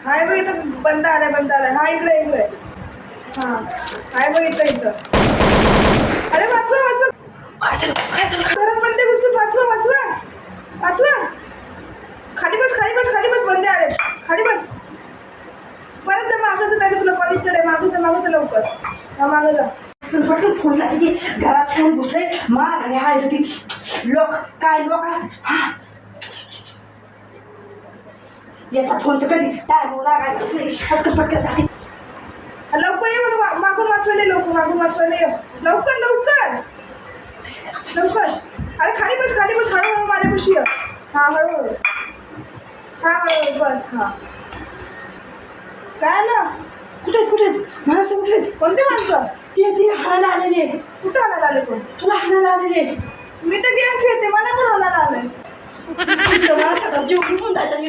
हाय बघ इथं बंद आलाय हा इकडे हा हाय बघ इथं अरे वाचवा गरम बंदे घुसले वाचवा खाली बस बंदे आले खाली बस परत जा मागं जा तुला कॉलेज आहे मागं जा लवकर हा मागं जा पटकन फोन लागते घरात फोन घुसले मार आणि हा ती लोक असतात हा याचा फोन तर कधी टाइम लागायचा पटकन जाते लवकर ये म्हणून मागून वाचवायला ये लवकर अरे खाली बस हळूहळू माझ्यापाशी ये हा हळूहळू बस हा काय ना कुठे माणसं कुठे कोणते माणसं ते हाणायला आलेले कुठं हाणायला आले कोण तुला हाणायला आलेले मी तर गेम खेळते मला पण हाणायला आलंय मला सगळं जीव घेऊन जायचं मी